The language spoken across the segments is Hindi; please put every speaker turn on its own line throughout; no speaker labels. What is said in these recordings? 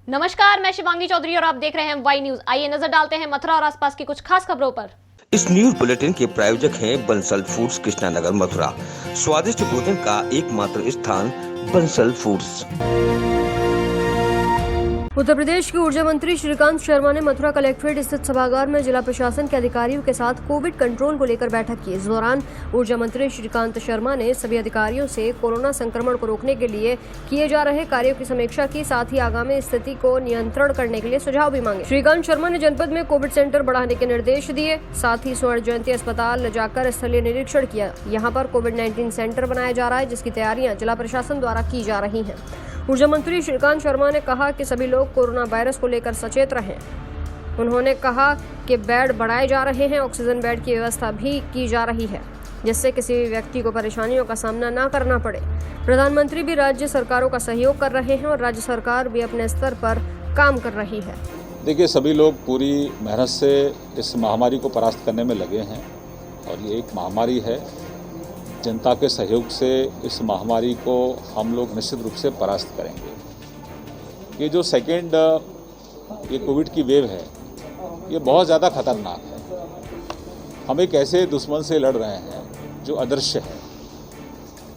नमस्कार, मैं शिवांगी चौधरी और आप देख रहे हैं वाई न्यूज। आइए नजर डालते हैं मथुरा और आसपास की कुछ खास खबरों पर।
इस न्यूज बुलेटिन के प्रायोजक हैं बंसल फूड्स, कृष्णानगर, मथुरा। स्वादिष्ट भोजन का एकमात्र स्थान बंसल फूड्स।
उत्तर प्रदेश के ऊर्जा मंत्री श्रीकांत शर्मा ने मथुरा कलेक्ट्रेट स्थित सभागार में जिला प्रशासन के अधिकारियों के साथ कोविड कंट्रोल को लेकर बैठक की। इस दौरान ऊर्जा मंत्री श्रीकांत शर्मा ने सभी अधिकारियों से कोरोना संक्रमण को रोकने के लिए किए जा रहे कार्यों की समीक्षा की, साथ ही आगामी स्थिति को नियंत्रण करने के लिए सुझाव भी मांगे। श्रीकांत शर्मा ने जनपद में कोविड सेंटर बढ़ाने के निर्देश दिए, साथ ही स्वर्ण जयंती अस्पताल जाकर स्थलीय निरीक्षण किया। यहाँ पर कोविड-19 सेंटर बनाया जा रहा है, जिसकी तैयारियां जिला प्रशासन द्वारा की जा रही है। ऊर्जा मंत्री श्रीकांत शर्मा ने कहा कि सभी लोग कोरोना वायरस को लेकर सचेत रहें। उन्होंने कहा कि बेड बढ़ाए जा रहे हैं, ऑक्सीजन बेड की व्यवस्था भी की जा रही है, जिससे किसी भी व्यक्ति को परेशानियों का सामना न करना पड़े। प्रधानमंत्री भी राज्य सरकारों का सहयोग कर रहे हैं और राज्य सरकार भी अपने स्तर पर काम कर रही है।
देखिए, सभी लोग पूरी मेहनत से इस महामारी को परास्त करने में लगे हैं और ये एक महामारी है। जनता के सहयोग से इस महामारी को हम लोग निश्चित रूप से परास्त करेंगे। ये जो सेकेंड ये कोविड की वेव है, ये बहुत ज़्यादा खतरनाक है। हम एक ऐसे दुश्मन से लड़ रहे हैं जो अदृश्य है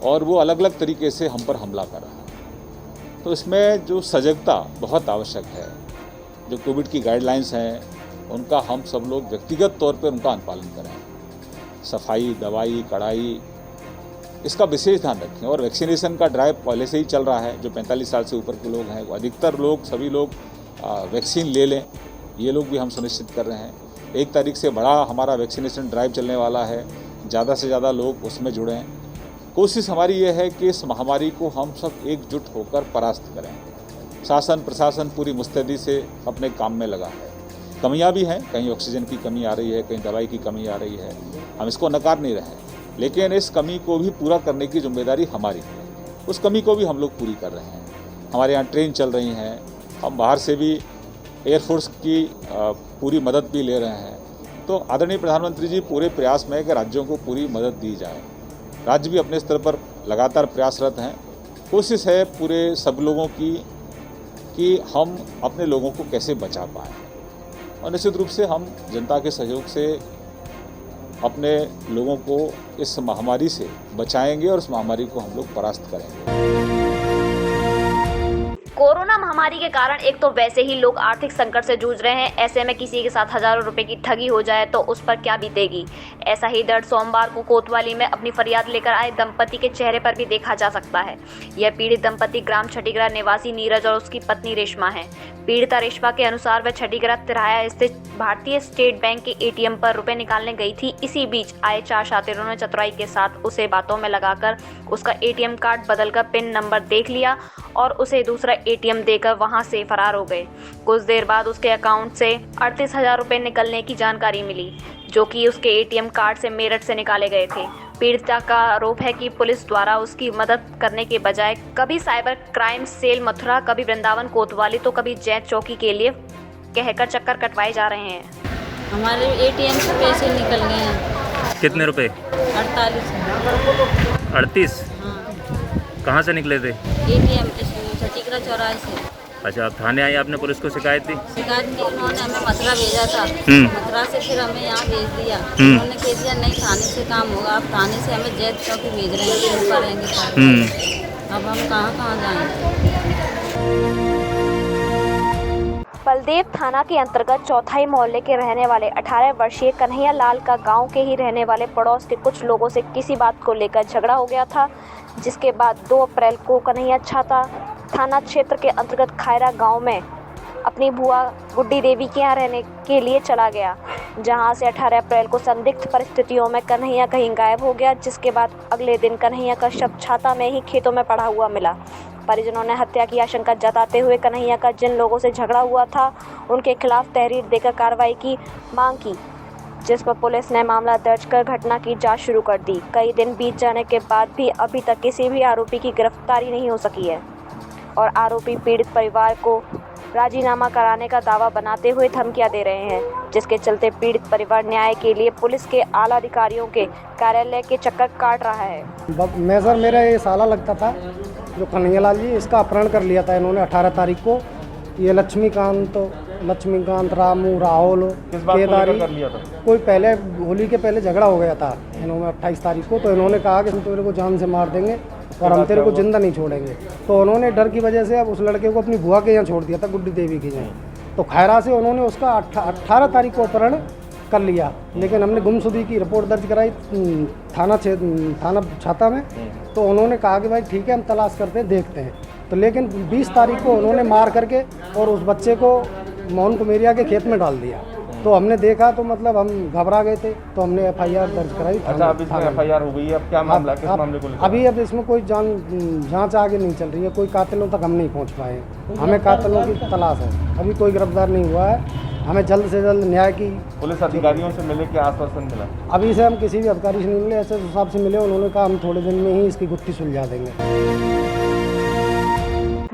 और वो अलग अलग तरीके से हम पर हमला कर रहा है। तो इसमें जो सजगता बहुत आवश्यक है। जो कोविड की गाइडलाइंस हैं, उनका हम सब लोग व्यक्तिगत तौर पर उनका अनुपालन करें। सफाई, दवाई, कड़ाई, इसका विशेष ध्यान रखें। और वैक्सीनेशन का ड्राइव पहले से ही चल रहा है। जो 45 साल से ऊपर के लोग हैं, अधिकतर लोग, सभी लोग वैक्सीन ले लें, ये लोग भी हम सुनिश्चित कर रहे हैं। 1 तारीख से बड़ा हमारा वैक्सीनेशन ड्राइव चलने वाला है, ज़्यादा से ज़्यादा लोग उसमें जुड़ें। कोशिश हमारी ये है कि इस महामारी को हम सब एकजुट होकर परास्त करें। शासन प्रशासन पूरी मुस्तैदी से अपने काम में लगा है। कमियाँ भी हैं, कहीं ऑक्सीजन की कमी आ रही है, कहीं दवाई की कमी आ रही है, हम इसको नकार नहीं रहे, लेकिन इस कमी को भी पूरा करने की जिम्मेदारी हमारी है। उस कमी को भी हम लोग पूरी कर रहे हैं। हमारे यहाँ ट्रेन चल रही हैं, हम बाहर से भी एयरफोर्स की पूरी मदद भी ले रहे हैं। तो आदरणीय प्रधानमंत्री जी पूरे प्रयास में है कि राज्यों को पूरी मदद दी जाए। राज्य भी अपने स्तर पर लगातार प्रयासरत हैं। कोशिश है पूरे सब लोगों की कि हम अपने लोगों को कैसे बचा पाएँ, और निश्चित रूप से हम जनता के सहयोग से अपने लोगों को इस महामारी से बचाएंगे और इस महामारी को हम लोग परास्त करेंगे।
कोरोना महामारी के कारण एक तो वैसे ही लोग आर्थिक संकट से जूझ रहे हैं, ऐसे में किसी के साथ हजारों रुपए की ठगी हो जाए तो उस पर क्या बीतेगी। ऐसा ही दर्द सोमवार को कोतवाली में अपनी फरियाद लेकर आए दंपति के चेहरे पर भी देखा जा सकता है। यह पीड़ित दंपति ग्राम छठीगरा निवासी नीरज और उसकी पत्नी रेशमा है। पीड़िता रेशमा के अनुसार वह छठीगरा तिराया स्थित भारतीय स्टेट बैंक के एटीएम पर रुपए निकालने गई थी। इसी बीच आए 4 शातिरों ने चतुराई के साथ उसे बातों में लगाकर उसका एटीएम कार्ड बदलकर पिन नंबर देख लिया और उसे दूसरा एटीएम देकर वहां से फरार हो गए। कुछ देर बाद उसके अकाउंट से 38,000 रुपए निकलने की जानकारी मिली, जो कि उसके एटीएम कार्ड से मेरठ से निकाले गए थे। पीड़िता का आरोप है कि पुलिस द्वारा उसकी मदद करने के बजाय कभी साइबर क्राइम सेल मथुरा, कभी वृंदावन कोतवाली तो कभी जैत चौकी के लिए कहकर चक्कर कटवाए जा रहे हैं।
हमारे एटीएम से पैसे निकल गए हैं।
कितने रुपए?
48।
38?
हाँ।
कहाँ से निकले थे?
एटीएम छठीगरा चौराहे से।
अच्छा, आप थाने आई, आपने पुलिस को शिकायत दी?
शिकायत की, उन्होंने हमें मथुरा भेजा था। मथुरा से फिर हमें यहाँ भेज दिया। उन्होंने कह दिया नहीं, थाने से काम होगा। आप थाने से हमें जैत चौकी भेज रहे हैं, ऊपर रहेंगे। अब हम कहाँ जाएँ।
बलदेव थाना के अंतर्गत चौथाई मोहल्ले के रहने वाले 18 वर्षीय कन्हैया लाल का गांव के ही रहने वाले पड़ोस के कुछ लोगों से किसी बात को लेकर झगड़ा हो गया था, जिसके बाद 2 अप्रैल को कन्हैया छाता थाना क्षेत्र के अंतर्गत खायरा गांव में अपनी बुआ गुड्डी देवी के यहाँ रहने के लिए चला गया, जहां से 18 अप्रैल को संदिग्ध परिस्थितियों में कन्हैया कहीं गायब हो गया, जिसके बाद अगले दिन कन्हैया का शव छाता में ही खेतों में पड़ा हुआ मिला। परिजनों ने हत्या की आशंका जताते हुए कन्हैया का जिन लोगों से झगड़ा हुआ था उनके खिलाफ तहरीर देकर कार्रवाई की मांग की, जिस पर पुलिस ने मामला दर्ज कर घटना की जांच शुरू कर दी। कई दिन बीत जाने के बाद भी अभी तक किसी भी आरोपी की गिरफ्तारी नहीं हो सकी है और आरोपी पीड़ित परिवार को राजीनामा कराने का दावा बनाते हुए धमकियां दे रहे हैं, जिसके चलते पीड़ित परिवार न्याय के लिए पुलिस के आला अधिकारियों के कार्यालय के चक्कर काट रहा है।
मैं सर, मेरा ये साला लगता था जो कन्हैया लाल जी, इसका अपहरण कर लिया था इन्होंने 18 तारीख को ये लक्ष्मीकांत रामू राहुल
किस बात को लेकर
केदारी
कर लिया था?
कोई पहले होली के पहले झगड़ा हो गया था इन्होंने 28 तारीख को। तो इन्होंने कहा कि हम तेरे को जान से मार देंगे और हम तेरे को जिंदा नहीं छोड़ेंगे। तो उन्होंने डर की वजह से अब उस लड़के को अपनी बुआ के यहाँ छोड़ दिया था, गुड्डी देवी के यहाँ। तो खैरा से उन्होंने उसका 18 तारीख को अपहरण कर लिया, लेकिन हमने गुमशुदगी की रिपोर्ट दर्ज कराई थाना छाता में। तो उन्होंने कहा कि भाई ठीक है हम तलाश करते हैं, देखते हैं। तो लेकिन 20 तारीख को उन्होंने मार करके और उस बच्चे को मोहन कुमेरिया के खेत में डाल दिया। तो हमने देखा तो मतलब हम घबरा गए थे, तो हमने FIR दर्ज कराई।
अच्छा, अब इसमें FIR हो गई है, अब क्या मामला, किस मामले को लेकर?
अभी अब इसमें कोई जांच आगे नहीं चल रही है, कोई कातिलों तक हम नहीं पहुंच पाए। हमें कातिलों की तलाश है, अभी कोई गिरफ्तार नहीं हुआ है। हमें जल्द से जल्द न्याय की।
पुलिस अधिकारियों से मिले, क्या आश्वासन मिला?
अभी से हम किसी भी अधिकारी से नहीं मिले, ऐसे हिसाब से मिले। उन्होंने कहा हम थोड़े दिन में ही इसकी गुत्थी सुलझा देंगे।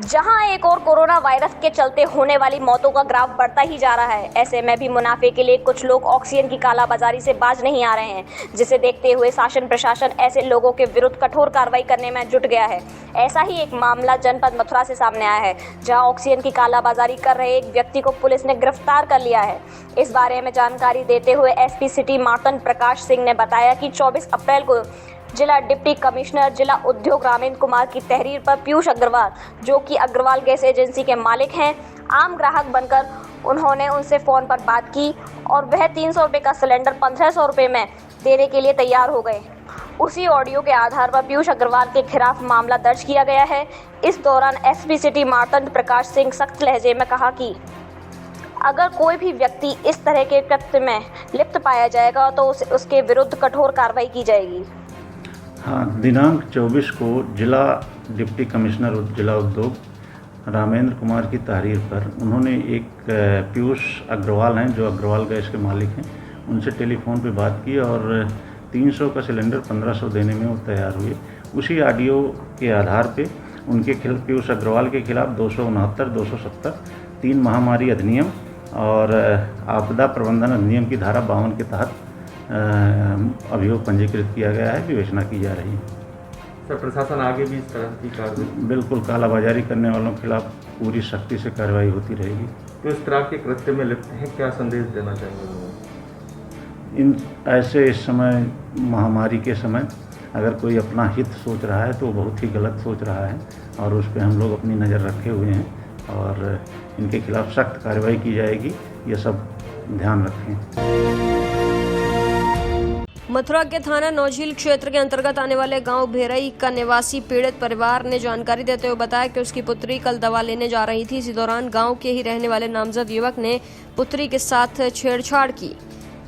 जहां एक और कोरोना वायरस के चलते होने वाली मौतों का ग्राफ बढ़ता ही जा रहा है, ऐसे में भी मुनाफे के लिए कुछ लोग ऑक्सीजन की कालाबाजारी से बाज नहीं आ रहे हैं, जिसे देखते हुए शासन प्रशासन ऐसे लोगों के विरुद्ध कठोर कार्रवाई करने में जुट गया है। ऐसा ही एक मामला जनपद मथुरा से सामने आया है, जहां ऑक्सीजन की कालाबाजारी कर रहे एक व्यक्ति को पुलिस ने गिरफ्तार कर लिया है। इस बारे में जानकारी देते हुए SP सिटी मार्तंड प्रकाश सिंह ने बताया कि 24 अप्रैल को जिला डिप्टी कमिश्नर जिला उद्योग रामेंद्र कुमार की तहरीर पर पीयूष अग्रवाल, जो कि अग्रवाल गैस एजेंसी के मालिक हैं, आम ग्राहक बनकर उन्होंने उनसे फ़ोन पर बात की और वह 300 रुपये का सिलेंडर 1500 रुपये में देने के लिए तैयार हो गए। उसी ऑडियो के आधार पर पीयूष अग्रवाल के खिलाफ मामला दर्ज किया गया है। इस दौरान SP सिटी मार्तंड प्रकाश सिंह सख्त लहजे में कहा कि अगर कोई भी व्यक्ति इस तरह के कृत्य में लिप्त पाया जाएगा तो उसके विरुद्ध कठोर कार्रवाई की जाएगी।
हाँ, दिनांक 24 को जिला डिप्टी कमिश्नर जिला उद्योग रामेंद्र कुमार की तहरीर पर उन्होंने एक पीयूष अग्रवाल हैं, जो अग्रवाल गैस के मालिक हैं, उनसे टेलीफोन पे बात की और 300 का सिलेंडर 1500 देने में वो तैयार हुए। उसी ऑडियो के आधार पे उनके खिलाफ, पीयूष अग्रवाल के खिलाफ 269, 270, 3 महामारी अधिनियम और आपदा प्रबंधन अधिनियम की धारा 52 के तहत अभियोग पंजीकृत किया गया है, विवेचना की जा रही है।
सर, प्रशासन आगे भी इस तरह की कार्रवाई?
बिल्कुल, कालाबाजारी करने वालों के खिलाफ पूरी सख्ती से कार्रवाई होती रहेगी।
तो इस तरह के कृत्य में लिप्त हैं, क्या संदेश देना चाहेंगे?
इन ऐसे इस समय महामारी के समय अगर कोई अपना हित सोच रहा है तो बहुत ही गलत सोच रहा है और उस पर हम लोग अपनी नज़र रखे हुए हैं और इनके खिलाफ सख्त कार्रवाई की जाएगी, ये सब ध्यान रखें।
मथुरा के थाना नौझील क्षेत्र के अंतर्गत आने वाले गांव भेरई का निवासी पीड़ित परिवार ने जानकारी देते हुए बताया कि उसकी पुत्री कल दवा लेने जा रही थी। इसी दौरान गांव के ही रहने वाले नामजद युवक ने पुत्री के साथ छेड़छाड़ की।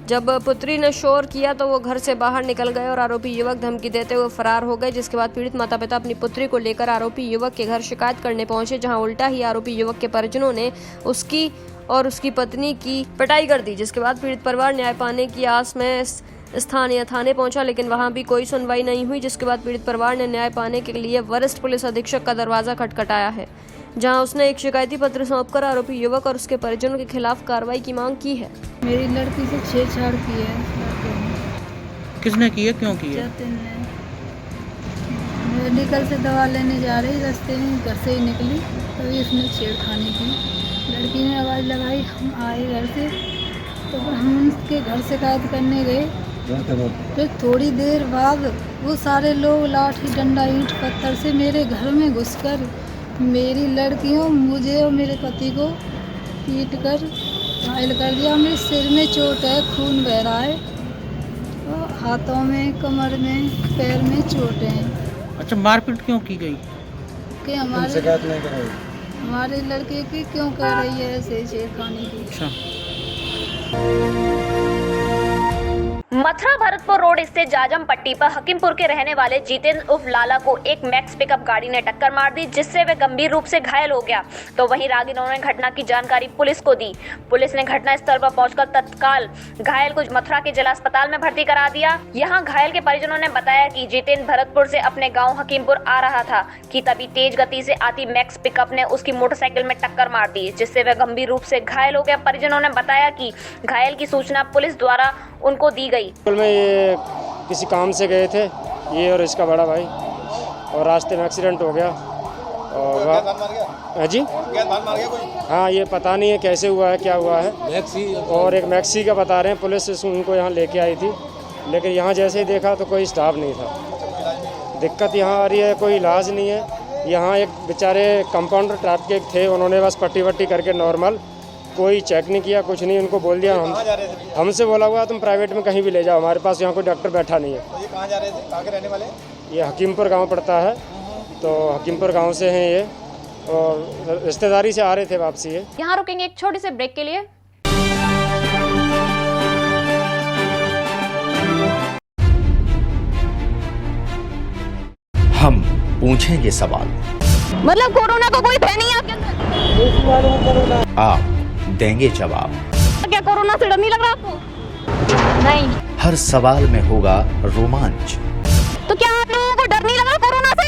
जब पुत्री ने शोर किया तो वो घर से बाहर निकल गए और आरोपी युवक धमकी देते हुए फरार हो गए, जिसके बाद पीड़ित माता पिता अपनी पुत्री को लेकर आरोपी युवक के घर शिकायत करने पहुंचे, जहां उल्टा ही आरोपी युवक के परिजनों ने उसकी और उसकी पत्नी की पिटाई कर दी। जिसके बाद पीड़ित परिवार न्याय पाने की आस में स्थानीय थाने पहुंचा, लेकिन वहां भी कोई सुनवाई नहीं हुई। जिसके बाद पीड़ित परिवार ने न्याय पाने के लिए वरिष्ठ पुलिस अधीक्षक का दरवाजा खटखटाया है, जहां उसने एक शिकायती पत्र सौंपकर आरोपी युवक और उसके परिजनों के खिलाफ कार्रवाई की मांग की है।
मेरी लड़की से छेड़छाड़ की है।
किसने की है, क्यों की है?
मेडिकल से दवा लेने जा रही, रास्ते में घर से ही निकली, तभी उसने छेड़खानी की। लड़की ने आवाज़ लगाई, हम आए घर से, तो हम उसके घर शिकायत करने गए। फिर थोड़ी देर बाद वो सारे लोग लाठी डंडा ईंट पत्थर से मेरे घर में घुसकर मेरी लड़कियों, मुझे और मेरे पति को पीट कर घायल कर दिया। मेरे सिर में चोट है, खून बह रहा है, तो हाथों में, कमर में, पैर में चोट है।
अच्छा, मारपीट क्यों की गई?
कि हमारे लड़के की क्यों कर रही है ऐसे छेड़खानी की?
अच्छा।
मथुरा भरतपुर रोड स्थित जाजम पट्टी पर हकीमपुर के रहने वाले जितेंद्र उर्फ लाला को एक मैक्स पिकअप गाड़ी ने टक्कर मार दी, जिससे वह गंभीर रूप से घायल हो गया। तो वहीं राहगीरों ने घटना की जानकारी पुलिस को दी। पुलिस ने घटनास्थल पर पहुंचकर तत्काल घायल को मथुरा के जिला अस्पताल में भर्ती करा दिया। यहां घायल के परिजनों ने बताया कि जितेंद्र भरतपुर से अपने गाँव हकीमपुर आ रहा था कि तभी तेज गति से आती मैक्स पिकअप ने उसकी मोटरसाइकिल में टक्कर मार दी, जिससे वह गंभीर रूप से घायल हो गया। परिजनों ने बताया कि घायल की सूचना पुलिस द्वारा उनको दी गई।
में ये किसी काम से गए थे, ये और इसका बड़ा भाई, और रास्ते में एक्सीडेंट हो गया और जी हाँ, ये पता नहीं है कैसे हुआ है, क्या हुआ है। और एक मैक्सी का बता रहे हैं, पुलिस उनको यहाँ लेके आई थी, लेकिन यहाँ जैसे ही देखा तो कोई स्टाफ नहीं था। दिक्कत यहाँ आ रही है, कोई इलाज नहीं है। यहाँ एक बेचारे कंपाउंडर टाइप के थे, उन्होंने बस पट्टी वट्टी करके नॉर्मल, कोई चेक नहीं किया, कुछ नहीं। उनको बोल दिया, हमसे बोला हुआ तुम प्राइवेट में कहीं भी ले जाओ, हमारे पास यहाँ कोई डॉक्टर बैठा नहीं है।
ये कहाँ जा रहे थे, कहाँ के रहने वाले?
ये हकीमपुर गांव पड़ता है, तो हकीमपुर गांव से हैं ये, और रिश्तेदारी से आ रहे थे वापसी ये।
यहाँ रुकेंगे एक छोटे से ब्रेक के लिए।
हम पूछेंगे सवाल,
मतलब कोरोना का कोई भय नहीं है आपके अंदर?
आप देंगे जवाब।
क्या कोरोना से डर नहीं लग रहा आपको? नहीं।
हर सवाल में होगा रोमांच।
तो क्या आप लोगों को डर नहीं लग रहा कोरोना से?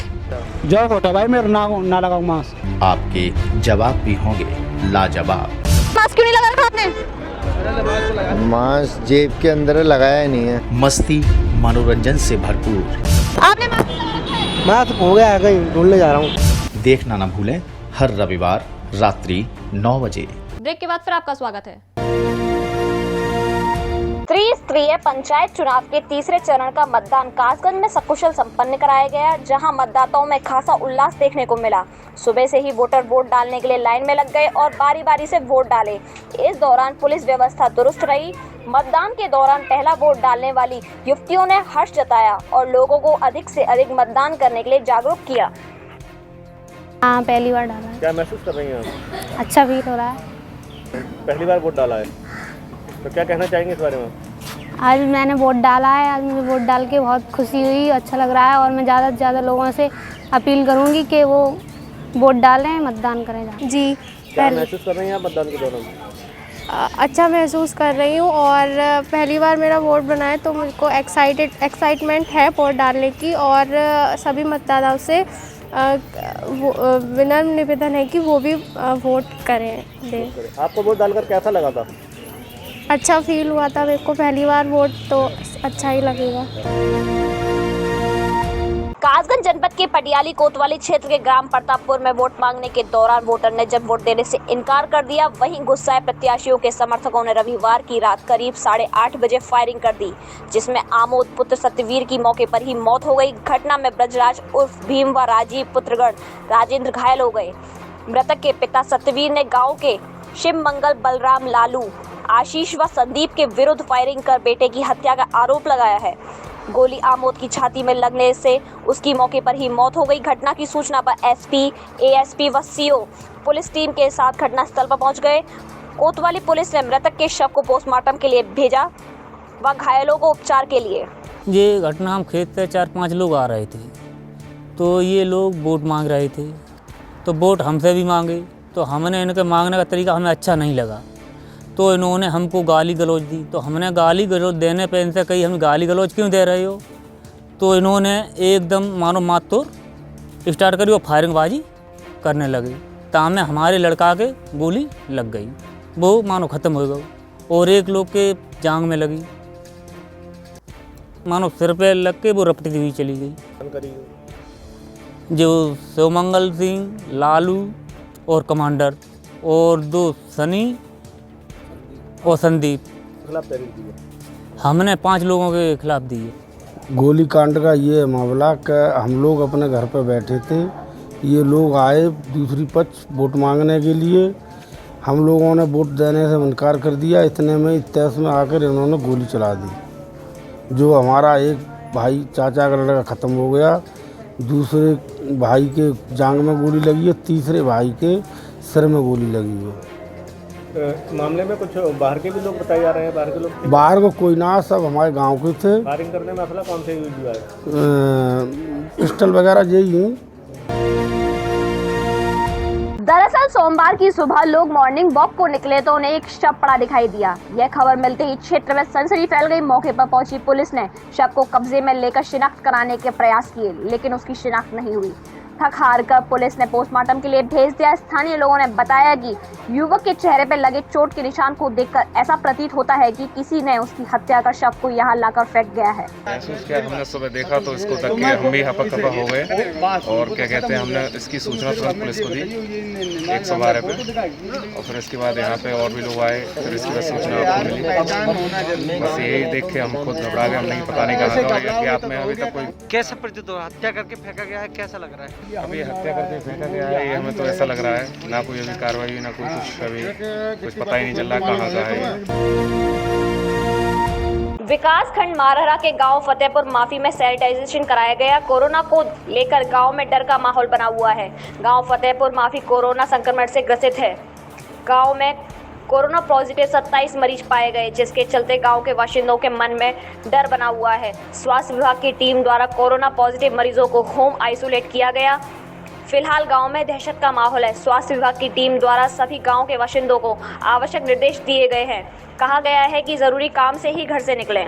जो होता भाई मेरा ना लगाओ मास्क।
आपके जवाब भी होंगे लाजवाब।
मास्क क्यों नहीं लगा रखा आपने?
मास्क जेब के अंदर लगाया नहीं है।
मस्ती मनोरंजन से भरपूर।
आपने मास्क लगा रखा है?
मास्क हो गया, कहीं ढूंढने जा रहा हूँ।
देखना ना भूलें हर रविवार रात्रि 9 बजे।
ब्रेक के बाद फिर आपका स्वागत है। त्रिस्तरीय पंचायत चुनाव के तीसरे चरण का मतदान कासगंज में सकुशल संपन्न कराया गया, जहां मतदाताओं में खासा उल्लास देखने को मिला। सुबह से ही वोटर वोट डालने के लिए लाइन में लग गए और बारी बारी से वोट डाले। इस दौरान पुलिस व्यवस्था दुरुस्त रही। मतदान के दौरान पहला वोट डालने वाली युवतियों ने हर्ष जताया और लोगों को अधिक से अधिक मतदान करने के लिए जागरूक किया।
हाँ, पहली बार डाला है।
क्या महसूस कर रही हैं आप?
अच्छा फील हो रहा है।
पहली बार वोट डाला है, तो क्या कहना चाहेंगे इस बारे में?
आज मैंने वोट डाला है, आज मुझे वोट डाल के बहुत खुशी हुई, अच्छा लग रहा है। और मैं ज़्यादा से ज़्यादा लोगों से अपील करूँगी कि वो वोट डालें, मतदान करें। जी।
क्या महसूस कर रही हैं आप मतदान के दौरान?
अच्छा महसूस कर रही हूँ, और पहली बार मेरा वोट बना है, तो मुझको एक्साइटमेंट है वोट डालने की। और सभी मतदाताओं से विनम्र निवेदन है कि वो भी वोट दें।
आपको वोट डालकर कैसा लगा था?
अच्छा फील हुआ था मेरे को, पहली बार वोट, तो अच्छा ही लगेगा।
कासगंज जनपद के पटियाली कोतवाली क्षेत्र के ग्राम प्रतापपुर में वोट मांगने के दौरान वोटर ने जब वोट देने से इनकार कर दिया, वहीं गुस्साए प्रत्याशियों के समर्थकों ने रविवार की रात करीब 8:30 बजे फायरिंग कर दी, जिसमें आमोद पुत्र सत्यवीर की मौके पर ही मौत हो गई। घटना में ब्रजराज उर्फ भीम व राजीव पुत्रगण राजेंद्र घायल हो गए। मृतक के पिता सत्यवीर ने गाँव के शिव मंगल, बलराम, लालू, आशीष व संदीप के विरुद्ध फायरिंग कर बेटे की हत्या का आरोप लगाया है। गोली आमोद की छाती में लगने से उसकी मौके पर ही मौत हो गई। घटना की सूचना पर एसपी, एएसपी व सीओ पुलिस टीम के साथ घटनास्थल पर पहुंच गए। कोतवाली पुलिस ने मृतक के शव को पोस्टमार्टम के लिए भेजा व घायलों को उपचार के लिए।
ये घटना, हम खेत से 4-5 लोग आ रहे थे, तो ये लोग वोट मांग रहे थे, तो वोट हमसे भी मांगे, तो हमने इनके मांगने का तरीका हमें अच्छा नहीं लगा, तो इन्होंने हमको गाली गलौज दी। तो हमने गाली गलौज देने पे इनसे कही, हम गाली गलौज क्यों दे रहे हो? तो इन्होंने एकदम मानो मात तोड़ स्टार्ट करी और फायरिंगबाजी करने लगी। तामे हमारे लड़का के गोली लग गई, वो मानो ख़त्म हो गई। और एक लोग के जांग में लगी, मानो सिर पे लग के वो रपटती हुई चली गई। जो शिवमंगल सिंह, लालू और कमांडर, और 2 सनी और संदीप हमने 5 लोगों के खिलाफ दी है।
गोली कांड का ये मामला कि हम लोग अपने घर पर बैठे थे, ये लोग आए दूसरी पक्ष वोट मांगने के लिए, हम लोगों ने वोट देने से इनकार कर दिया। इतने में तैस में आकर इन्होंने गोली चला दी, जो हमारा एक भाई चाचा का लड़का ख़त्म हो गया, दूसरे भाई के जांग में गोली लगी है, तीसरे भाई के सिर में गोली लगी है।
मामले में कुछ बाहर के भी लोग बताए जा रहे हैं? बाहर के लोग?
बाहर को कोई ना, सब हमारे गांव के थे।
फायरिंग करने में मसला कौन से यूज हुआ है?
पिस्टल वगैरह यही है।
दरअसल सोमवार की सुबह लोग मॉर्निंग वॉक को निकले तो उन्हें एक शव पड़ा दिखाई दिया। यह खबर मिलते ही क्षेत्र में सनसनी फैल गई। मौके पर पहुंची पुलिस ने शव को कब्जे में लेकर शिनाख्त कराने के प्रयास किए, लेकिन उसकी शिनाख्त नहीं हुई। थक हार कर पुलिस ने पोस्टमार्टम के लिए भेज दिया। स्थानीय लोगों ने बताया कि युवक के चेहरे पर लगे चोट के निशान को देखकर ऐसा प्रतीत होता है कि किसी ने उसकी हत्या कर शव को यहाँ लाकर फेंक गया है।
महसूस किया, हमने सुबह देखा तो इसको देख के हम भी हपा हो गए और क्या कहते हैं, हमने इसकी सूचना तुरंत पुलिस को दी 112 पे, और फिर इसके बाद यहाँ पे और भी लोग आए, फिर इसकी बाद सूचना आपको मिली। बस यही देख के हम खुद घबरा गए, हमने पता नहीं कहाँ का अज्ञात में अभी तक कोई
कैसा प्रतीत हो, हत्या करके फेंका गया है, कैसा लग रहा है?
अभी हत्या करके फेंका गया है, ये हमें तो ऐसा लग रहा है, ना कोई अभी कार्रवाई ना कोई कुछ, अभी कुछ पता ही नहीं चल रहा कहाँ का है।
विकास खंड मारहरा के गांव फतेहपुर माफी में सैनिटाइजेशन कराया गया। कोरोना को लेकर गांव में डर का माहौल बना हुआ है। गांव फतेहपुर माफी कोरोना संक्रमण से ग्रसित है। गांव में कोरोना पॉजिटिव 27 मरीज पाए गए, जिसके चलते गांव के बाशिंदों के मन में डर बना हुआ है। स्वास्थ्य विभाग की टीम द्वारा कोरोना पॉजिटिव मरीजों को होम आइसोलेट किया गया। फिलहाल गांव में दहशत का माहौल है। स्वास्थ्य विभाग की टीम द्वारा सभी गांव के बाशिंदों को आवश्यक निर्देश दिए गए हैं। कहा गया है कि जरूरी काम से ही घर से निकलें।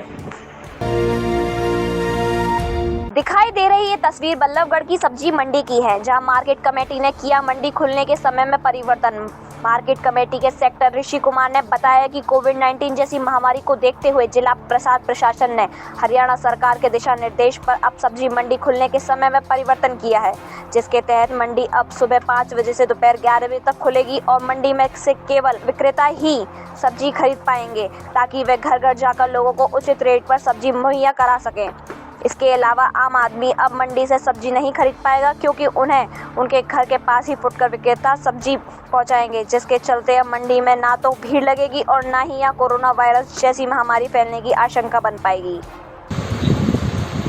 दिखाई दे रही ये तस्वीर बल्लभगढ़ की सब्जी मंडी की है, जहां मार्केट कमेटी ने किया मंडी खुलने के समय में परिवर्तन। मार्केट कमेटी के सेक्टर ऋषि कुमार ने बताया कि कोविड-19 जैसी महामारी को देखते हुए जिला प्रशासन ने हरियाणा सरकार के दिशा निर्देश पर अब सब्जी मंडी खुलने के समय में परिवर्तन किया है, जिसके तहत मंडी अब सुबह 5 बजे से दोपहर 11 बजे तक खुलेगी और मंडी में से केवल विक्रेता ही सब्जी खरीद पाएंगे, ताकि वे घर घर जाकर लोगों को उचित रेट पर सब्जी मुहैया करा सकें। इसके अलावा आम आदमी अब मंडी से सब्जी नहीं खरीद पाएगा, क्योंकि उन्हें उनके घर के पास ही फुटकर विक्रेता सब्जी पहुंचाएंगे, जिसके चलते अब मंडी में ना तो भीड़ लगेगी और ना ही यहाँ कोरोना वायरस जैसी महामारी फैलने की आशंका बन पाएगी।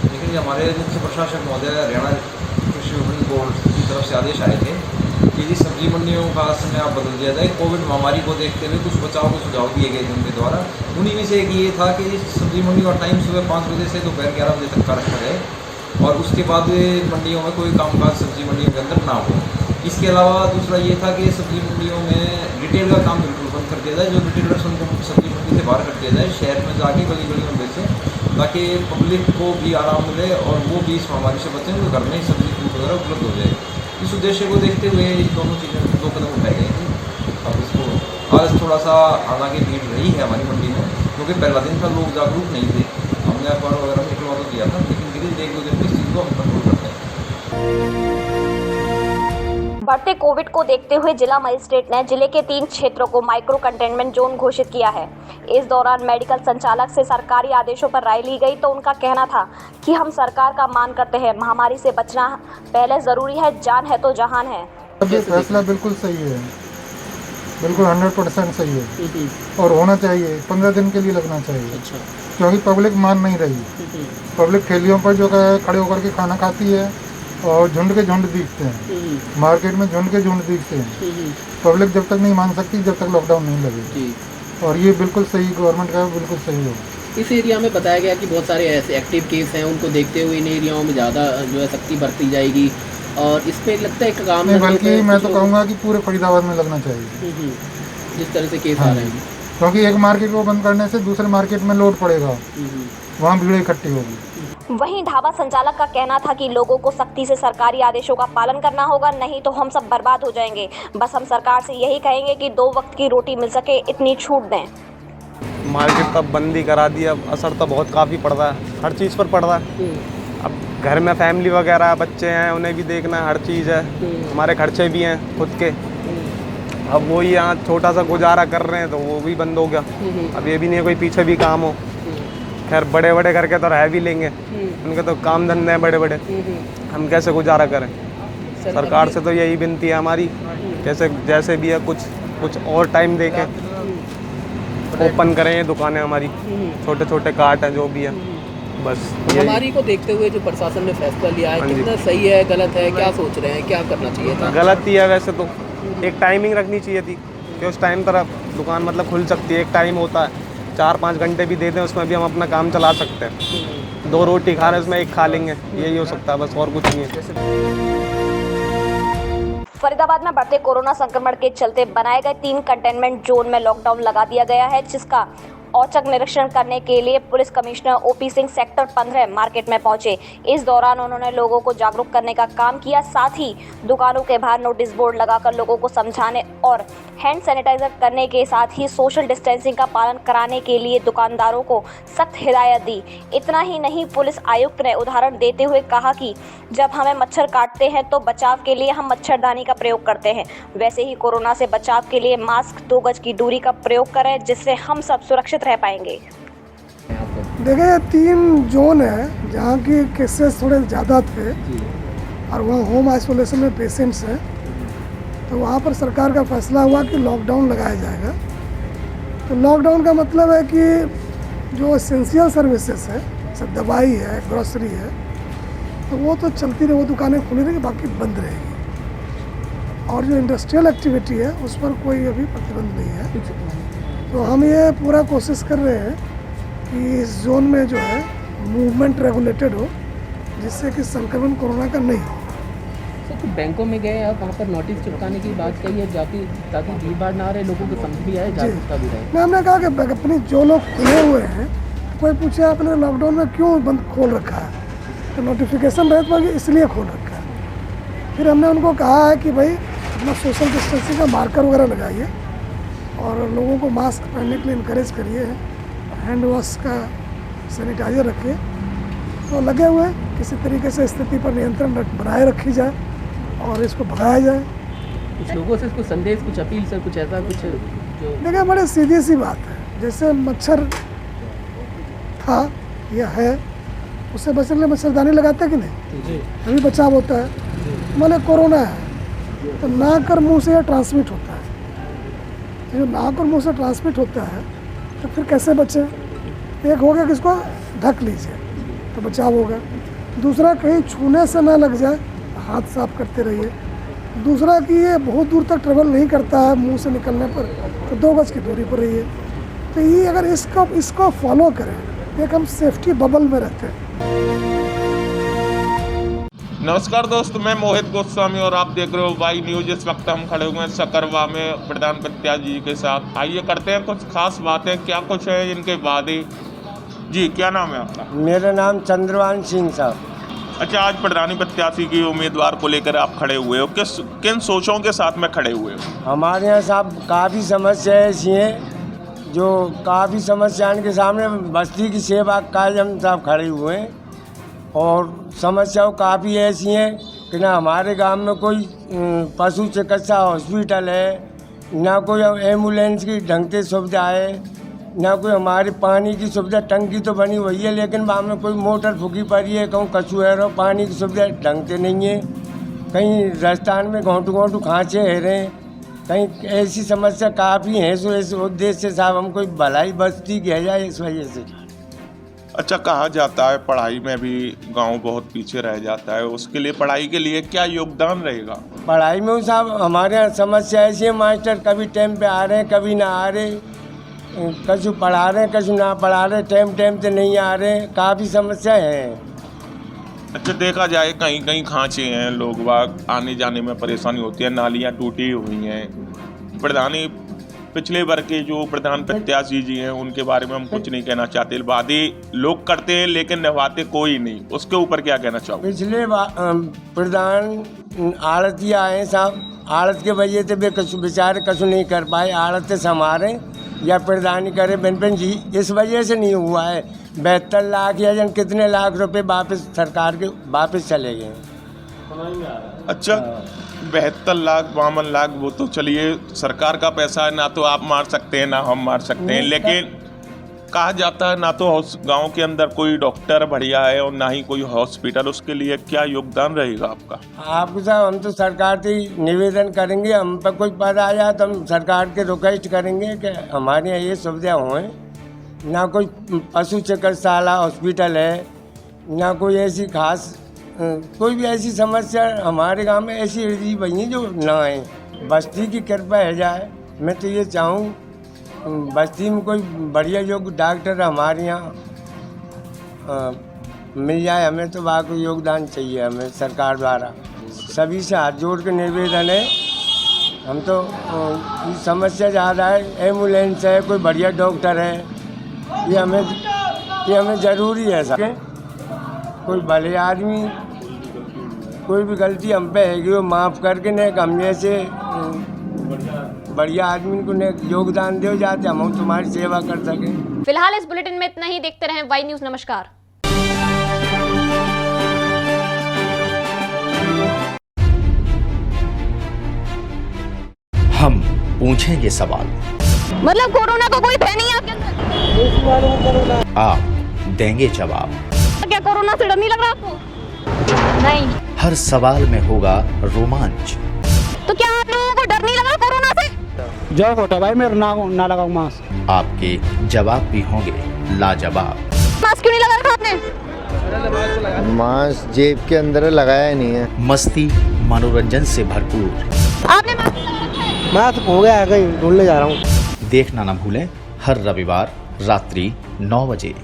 लेकिन हमारे मुख्य प्रशासक महोदय हरियाणा कृषि विपणन बोर्ड की तरफ से आदेश आए थे कि जी सब्जी मंडियों का समय आप बदल दिया जाए। कोविड महामारी को देखते हुए कुछ बचाव के सुझाव दिए गए थे उनके द्वारा। उन्हीं में से एक ये था कि सब्जी मंडी का टाइम सुबह 5 बजे से दोपहर 11 बजे तक का रखा जाए और उसके बाद मंडियों में कोई कामकाज सब्जी मंडियों के अंदर ना हो। इसके अलावा दूसरा ये था कि सब्जी मंडियों में रिटेल का काम बिल्कुल बंद कर दिया जाए। जो रिटेलर्स उनको सब्जी मंडी से बाहर कर दिया जाए, शहर में जाके गली गली में बेचें, ताकि पब्लिक को भी आराम मिले और वो भी इस महामारी से बचें, तो घर में ही सब्जी फूड वगैरह उपलब्ध हो जाए। इस उद्देश्य को देखते हुए दोनों चीज़ें 2 कदम उठाए गए थे। अब इसको आज थोड़ा सा हालांकि भीड़ रही है हमारी मंडी में, क्योंकि पहला दिन था, लोग जागरूक नहीं थे। हमने अखबार वगैरह में निकलवा तो दिया था, लेकिन धीरे 1-2 दिन में इस चीज़ को हम कंट्रोल करते हैं।
बढ़ते कोविड को देखते हुए जिला मजिस्ट्रेट ने जिले के 3 क्षेत्रों को माइक्रो कंटेनमेंट जोन घोषित किया है। इस दौरान मेडिकल संचालक से सरकारी आदेशों पर राय ली गई, तो उनका कहना था कि हम सरकार का मान करते हैं, महामारी से बचना पहले जरूरी है, जान है तो जहान है।
ये फैसला बिल्कुल सही है, बिल्कुल 100% सही है और होना चाहिए। 15 दिन के लिए लगना चाहिए, क्योंकि पब्लिक मान नहीं रही। पब्लिक ठेलियों पर जो खड़े होकर के खाना खाती है और झुंड के झुंड दिखते हैं, मार्केट में झुंड के झुंड दिखते हैं। पब्लिक जब तक नहीं मान सकती जब तक लॉकडाउन नहीं लगेगा, और ये बिल्कुल सही गवर्नमेंट का बिल्कुल सही होगा।
इस एरिया में बताया गया कि बहुत सारे ऐसे एक्टिव केस हैं, उनको देखते हुए इन एरियाओं में ज़्यादा जो है सख्ती बरती जाएगी, और इस पर लगता है एक काम
नहीं, बल्कि मैं तो कहूँगा कि पूरे फरीदाबाद में लगना चाहिए
जिस तरह से केस आ रहे हैं,
क्योंकि एक मार्केट को बंद करने से दूसरे मार्केट में लोड पड़ेगा, वहाँ भीड़ इकट्ठी होगी।
वहीं ढाबा संचालक का कहना था कि लोगों को सख्ती से सरकारी आदेशों का पालन करना होगा, नहीं तो हम सब बर्बाद हो जाएंगे। बस हम सरकार से यही कहेंगे कि 2 वक्त की रोटी मिल सके, इतनी छूट दें।
मार्केट तब बंदी करा दी, अब असर तो बहुत काफ़ी पड़ रहा है, हर चीज़ पर पड़ रहा है। अब घर में फैमिली वगैरह बच्चे हैं, उन्हें भी देखना है, हर चीज़ है, हमारे खर्चे भी हैं खुद के। अब वो ही यहाँ छोटा सा गुजारा कर रहे हैं, तो वो भी बंद हो गया। अब ये भी नहीं है कोई पीछे भी काम हो। खैर बड़े बड़े करके तो रह भी लेंगे, उनके तो काम धंधे हैं बड़े बड़े, हम कैसे गुजारा करें। सरकार से तो यही विनती है हमारी, कैसे जैसे भी है कुछ और टाइम देखें, ओपन करें ये दुकानें हमारी, छोटे छोटे कार्ट हैं जो भी है। बस
महामारी को देखते हुए जो प्रशासन ने फैसला लिया है, कितना सही है, गलत है, क्या सोच रहे हैं, क्या करना चाहिए था?
गलत ही है वैसे तो। एक टाइमिंग रखनी चाहिए थी कि उस टाइम तरफ दुकान मतलब खुल सकती है। एक टाइम होता है, 4-5 घंटे भी दे दें, उसमें भी हम अपना काम चला सकते हैं। 2 रोटी खा रहे हैं, उसमें 1 खा लेंगे, यही हो सकता है, बस और कुछ नहीं है।
फरीदाबाद में बढ़ते कोरोना संक्रमण के चलते बनाए गए 3 कंटेनमेंट जोन में लॉकडाउन लगा दिया गया है, जिसका औचक निरीक्षण करने के लिए police commissioner OP Singh sector 15 market में पहुंचे। इस दौरान उन्होंने लोगों को जागरूक करने का काम किया, साथ ही दुकानों के बाहर नोटिस बोर्ड लगाकर लोगों को समझाने और हैंड सैनिटाइजर करने के साथ ही सोशल डिस्टेंसिंग का पालन कराने के लिए दुकानदारों को सख्त हिदायत दी। इतना ही नहीं, पुलिस आयुक्त ने उदाहरण देते हुए कहा कि जब हमें मच्छर काटते हैं तो बचाव के लिए हम मच्छरदानी का प्रयोग करते हैं, वैसे ही कोरोना से बचाव के लिए मास्क, 2 गज की दूरी का प्रयोग करें, जिससे हम सब सुरक्षित रह पाएंगे।
देखिए 3 जोन है जहाँ की केसेस थोड़े ज़्यादा थे और वहाँ होम आइसोलेशन में पेशेंट्स हैं, तो वहाँ पर सरकार का फैसला हुआ कि लॉकडाउन लगाया जाएगा। तो लॉकडाउन का मतलब है कि जो एसेंशियल सर्विसेज है, सब दवाई है, ग्रोसरी है, तो वो तो चलती रहे, वो दुकानें खुली रहेगी, बाकी बंद रहेगी। और जो इंडस्ट्रियल एक्टिविटी है उस पर कोई अभी प्रतिबंध नहीं है। तो हम ये पूरा कोशिश कर रहे हैं कि इस जोन में जो है मूवमेंट रेगुलेटेड हो, जिससे कि संक्रमण कोरोना का नहीं हो।
सर, तो बैंकों में गए आप, वहाँ पर नोटिस चिपकाने की बात कही है जाके, ताकि भीड़ भाड़ ना रहे, लोगों को समझ भी आए, जागरूकता भी रहे।
मैं हमने कहा कि अपनी जो लोग खुले हुए हैं, कोई पूछे आपने लॉकडाउन में क्यों बंद खोल रखा है, तो नोटिफिकेशन रहे तो इसलिए खोल रखा है। फिर हमने उनको कहा है कि भाई अपना सोशल डिस्टेंसिंग का मार्कर वगैरह लगाइए और लोगों को मास्क पहनने के लिए इनकरेज करिए, हैंड वॉश का सैनिटाइजर रखिए। तो लगे हुए किसी तरीके से स्थिति पर नियंत्रण बनाए रखी जाए और इसको भगाया जाए।
कुछ लोगों से कुछ संदेश, कुछ अपील सर, कुछ ऐसा कुछ जो
देखिए बड़े सीधी सी बात है, जैसे मच्छर था या है, उससे बचने के लिए मच्छरदानी लगाते हैं कि नहीं, तभी बचाव होता है। माने कोरोना है तो नाक और मुंह से यह ट्रांसमिट होता है। जो नाक और मुंह से ट्रांसमिट होता है तो फिर कैसे बचे? एक हो गया कि इसको ढक लीजिए तो बचाव होगा। दूसरा, कहीं छूने से ना लग जाए, हाथ साफ करते रहिए। दूसरा कि ये बहुत दूर तक ट्रेवल नहीं करता है मुंह से निकलने पर, तो 2 गज की दूरी पर रहिए। तो ये अगर इसको फॉलो करें, एक हम सेफ्टी बबल में रहते हैं।
नमस्कार दोस्तों, मैं मोहित गोस्वामी और आप देख रहे हो वाई न्यूज। इस वक्त हम खड़े हुए हैं सकरवा में प्रधान प्रत्याशी जी के साथ। आइए करते हैं कुछ खास बातें, क्या कुछ है इनके वादे। जी, क्या नाम है आपका?
मेरा नाम चंद्रवान सिंह साहब।
अच्छा, आज प्रधानी प्रत्याशी की उम्मीदवार को लेकर आप खड़े हुए हो, किन सोचों के साथ में खड़े हुए हो?
हमारे यहाँ साहब काफ़ी समस्याएं ऐसी हैं जो काफ़ी समस्याओं के सामने बस्ती की सेवा काज हम साहब खड़े हुए हैं। और समस्याओं काफ़ी ऐसी हैं कि ना हमारे गांव में कोई पशु चिकित्सा हॉस्पिटल है, ना कोई एम्बुलेंस की ढंग से सुविधा है, ना कोई हमारे पानी की सुविधा। टंकी तो बनी हुई है लेकिन वहाँ में कोई मोटर फूकी पड़ी है, कहूँ कछुएरो, पानी की सुविधा ढंग से नहीं है। कहीं राजस्थान में घोंटू खाँचे है रहे, कहीं ऐसी समस्या काफ़ी है। सो इस उद्देश्य से साहब हम कोई भलाई बस्ती की है जाए, इस वजह से।
अच्छा, कहा जाता है पढ़ाई में भी गांव बहुत पीछे रह जाता है, उसके लिए पढ़ाई के लिए क्या योगदान रहेगा?
पढ़ाई में साहब हमारे यहाँ समस्या ऐसी है, मास्टर कभी टाइम पे आ रहे हैं, कभी ना आ रहे, कछु पढ़ा रहे हैं, कछु ना पढ़ा रहे, टाइम से नहीं आ रहे, काफ़ी समस्या है।
अच्छा, देखा जाए कहीं कहीं खांचे हैं, लोग बाग आने जाने में परेशानी होती है, नालियाँ टूटी हुई हैं। प्रधानी पिछले वर्ग के जो प्रधान प्रत्याशी जी हैं उनके बारे में हम कुछ नहीं कहना चाहते, वादे लोग करते हैं लेकिन निभाते कोई नहीं, उसके ऊपर क्या कहना चाहोगे?
पिछले प्रधान आड़तिया आए साहब, आड़त के वजह से वे कछु बेचारे कछु नहीं कर पाए, आड़त से संभाले या प्रधानी करे बेनपन जी, इस वजह से नहीं हुआ है। 72 लाख या जन कितने लाख रुपए वापस सरकार के वापस चले गए।
अच्छा, 72 लाख 52 लाख वो तो चलिए सरकार का पैसा है, ना तो आप मार सकते हैं ना हम मार सकते हैं, लेकिन कहा जाता है ना तो गांव के अंदर कोई डॉक्टर बढ़िया है और ना ही कोई हॉस्पिटल, उसके लिए क्या योगदान रहेगा आपका?
आपको साहब हम तो सरकार से निवेदन करेंगे, हम पर कोई पद आ जाए तो हम सरकार के रिक्वेस्ट करेंगे कि हमारे यहाँ ये सुविधा होए। ना कोई पशु चिकित्सालय हॉस्पिटल है, ना कोई ऐसी खास कोई भी ऐसी समस्या हमारे गांव में ऐसी हृदय बनी जो ना है। बस्ती की कृपा है जाए, मैं तो ये चाहूँ बस्ती में कोई बढ़िया योग्य डॉक्टर हमारे यहाँ मिल जाए, हमें तो बाकी योगदान चाहिए हमें सरकार द्वारा। सभी से हाथ जोड़ के निवेदन है, हम तो समस्या ज़्यादा है, एम्बुलेंस है, कोई बढ़िया डॉक्टर है, ये हमें ज़रूरी है सर। कोई भले आदमी कोई भी गलती हम पे है वो माफ़ करके ने हम जैसे बढ़िया आदमी को ने योगदान दे जाते हम तुम्हारी सेवा कर सकें।
फिलहाल इस बुलेटिन में इतना ही। देखते रहें वाई न्यूज़। नमस्कार।
हम पूछेंगे सवाल,
मतलब कोरोना का कोई भय नहीं है आपके अंदर?
आप देंगे जवाब।
क्या कोरोना से डर नहीं लग रहा आपको? नहीं।
हर सवाल में होगा रोमांच।
तो क्या आप लोगों को डर नहीं लग रहा कोरोना से?
जो होता भाई मेरा ना लगाओ मास्क।
आपके जवाब भी होंगे लाजवाब।
मास्क क्यों नहीं लगा रखा आपने?
मास्क जेब के अंदर लगाया नहीं है।
मस्ती मनोरंजन से भरपूर।
आपने मास्क लगा रखा है?
मास्क हो गया है, कहीं ढूंढने जा रहा हूँ।
देखना न भूलें हर रविवार रात्रि 9 बजे।